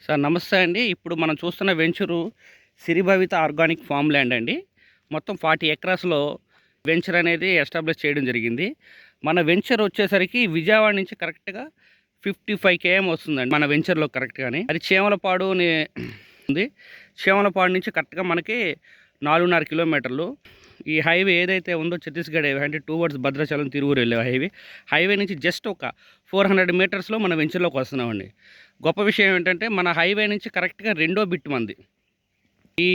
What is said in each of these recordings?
Sir నమస్తే అండి. ఇప్పుడు మనం చూస్తున్న వెంచరు సిరిభవిత ఆర్గానిక్ ఫామ్ ల్యాండ్ అండి. మొత్తం 40 ఎకరాస్‌లో వెంచర్ అనేది ఎస్టాబ్లిష్ చేయడం జరిగింది. మన వెంచర్ వచ్చేసరికి విజయవాడ నుంచి కరెక్ట్‌గా 55 కేఎం వస్తుందండి మన వెంచర్‌లో కరెక్ట్‌గానే. అది చీమలపాడు ఉంది. చీమలపాడు నుంచి కరెక్ట్‌గా మనకి 4.5 కిలోమీటర్లు. ఈ హైవే ఏదైతే ఉందో ఛత్తీస్గఢ్ హైవే అంటే టువర్డ్స్ భద్రాచలం, తిరువూరు వెళ్ళే హైవే నుంచి జస్ట్ ఒక 400 మీటర్స్‌లో మన వెంచర్‌లోకి వస్తున్నామండి. గొప్ప విషయం ఏంటంటే మన హైవే నుంచి కరెక్ట్‌గా రెండో బిట్ మంది. ఈ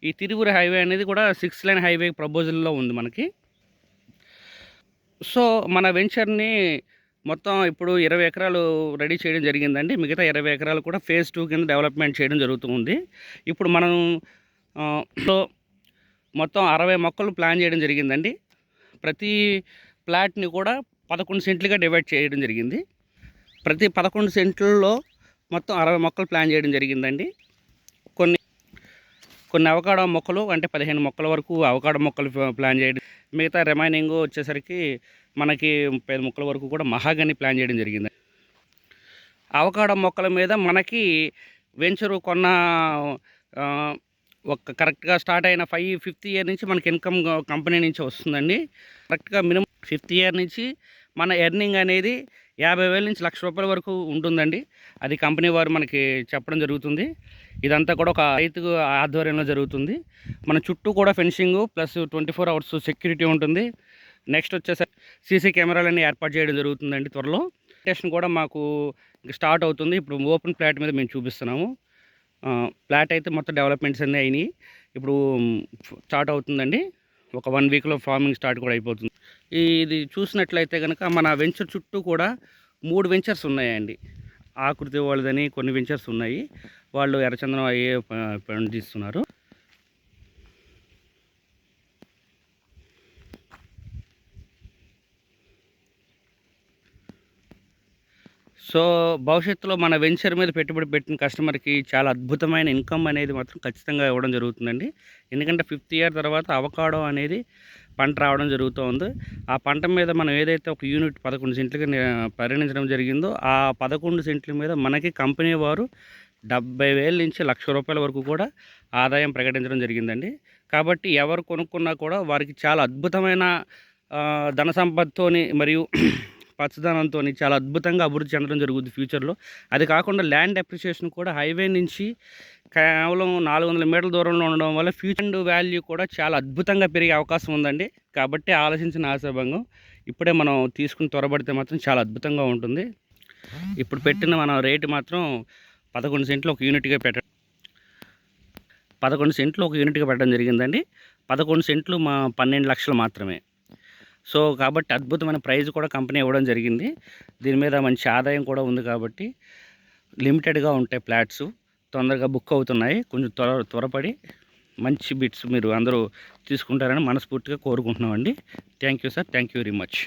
ఈ తిరువురు హైవే అనేది కూడా 6 లైన్ హైవే ప్రపోజల్‌లో ఉంది మనకి. సో, మన వెంచర్‌ని మొత్తం ఇప్పుడు 20 ఎకరాలు రెడీ చేయడం జరిగిందండి. మిగతా 20 ఎకరాలు కూడా ఫేజ్ 2 కింద డెవలప్‌మెంట్ చేయడం జరుగుతూ ఉంది. ఇప్పుడు మనం సో మొత్తం 60 మొక్కలు ప్లాన్ చేయడం జరిగిందండి. ప్రతి ప్లాట్‌ని కూడా 11 సెంట్లుగా డివైడ్ చేయడం జరిగింది. ప్రతి 11 సెంట్లలో మొత్తం 60 మొక్కలు ప్లాన్ చేయడం జరిగిందండి. కొన్ని అవకాడో మొక్కలు అంటే 15 మొక్కల వరకు అవకాడో మొక్కలు ప్లాన్ చేయడం, మిగతా రిమైనింగ్ వచ్చేసరికి మనకి 35 మొక్కల వరకు కూడా మహాగని ప్లాన్ చేయడం జరిగింది. అవకాడో మొక్కల మీద మనకి వెంచరు కొన్న ఒక కరెక్ట్గా స్టార్ట్ అయిన 5th ఇయర్ నుంచి మనకి ఇన్కమ్ కంపెనీ నుంచి వస్తుందండి. కరెక్ట్గా మినిమం 5th ఇయర్ నుంచి మన ఎర్నింగ్ అనేది 50,000 నుంచి ₹1,00,000 వరకు ఉంటుందండి. అది కంపెనీ వారు మనకి చెప్పడం జరుగుతుంది. ఇదంతా కూడా ఒక రైతు ఆధ్వర్యంలో జరుగుతుంది. మన చుట్టూ కూడా ఫెన్సింగ్ ప్లస్ 24 అవర్స్ సెక్యూరిటీ ఉంటుంది. నెక్స్ట్ వచ్చేసరికి సీసీ కెమెరాలన్నీ ఏర్పాటు చేయడం జరుగుతుందండి త్వరలో. స్టేషన్ కూడా మాకు స్టార్ట్ అవుతుంది. ఇప్పుడు ఓపెన్ ప్లాట్ మీద మేము చూపిస్తున్నాము. ప్లాట్ అయితే మొత్తం డెవలప్మెంట్స్ అన్నీ అయినాయి. ఇప్పుడు స్టార్ట్ అవుతుందండి. ఒక 1 వీక్లో ఫార్మింగ్ స్టార్ట్ కూడా అయిపోతుంది. ఇది చూసినట్లయితే కనుక మన వెంచర్ చుట్టూ కూడా 3 వెంచర్స్ ఉన్నాయండి. ఆకృతి వాళ్ళదని కొన్ని వెంచర్స్ ఉన్నాయి. వాళ్ళు ఎర్రచందనం అయ్యే పండిస్తున్నారు. సో, భవిష్యత్తులో మన వెంచర్ మీద పెట్టుబడి పెట్టిన కస్టమర్‌కి చాలా అద్భుతమైన ఇన్కమ్ అనేది మాత్రం ఖచ్చితంగా ఇవ్వడం జరుగుతుందండి. ఎందుకంటే 5th ఇయర్ తర్వాత అవకాడో అనేది పంట రావడం జరుగుతూ ఉంది. ఆ పంట మీద మనం ఏదైతే ఒక యూనిట్ 11 సెంట్లుగా పరిగణించడం జరిగిందో, ఆ 11 సెంట్ల మీద మనకి కంపెనీ వారు 70,000 నుంచి ₹1,00,000 వరకు కూడా ఆదాయం ప్రకటించడం జరిగిందండి. కాబట్టి ఎవరు కొనుక్కున్నా కూడా వారికి చాలా అద్భుతమైన ధన సంపదతోని మరియు పచ్చదనంతోని చాలా అద్భుతంగా అభివృద్ధి చెందడం జరుగుద్ది ఫ్యూచర్‌లో. అది కాకుండా ల్యాండ్ అప్రిషియేషన్ కూడా హైవే నుంచి కేవలం 400 మీటర్ల దూరంలో ఉండడం వల్ల ఫ్యూచర్ వాల్యూ కూడా చాలా అద్భుతంగా పెరిగే అవకాశం ఉందండి. కాబట్టి ఆలోచించిన ఆశాభంగం. ఇప్పుడే మనం తీసుకుని త్వరపడితే మాత్రం చాలా అద్భుతంగా ఉంటుంది. ఇప్పుడు పెట్టిన మన రేటు మాత్రం 11 సెంట్లు ఒక యూనిట్‌గా 11 సెంట్లు ఒక యూనిట్‌గా పెట్టడం జరిగిందండి. 11 సెంట్లు 12 లక్షలు మాత్రమే. సో, కాబట్టి అద్భుతమైన ప్రైజ్ కూడా కంపెనీ ఇవ్వడం జరిగింది. దీని మీద మంచి ఆదాయం కూడా ఉంది కాబట్టి లిమిటెడ్‌గా ఉంటాయి ఫ్లాట్స్. తొందరగా బుక్ అవుతున్నాయి. కొంచెం త్వరపడి మంచి బిట్స్ మీరు అందరూ తీసుకుంటారని మనస్ఫూర్తిగా కోరుకుంటున్నామండి. Thank you sir. Thank you very much.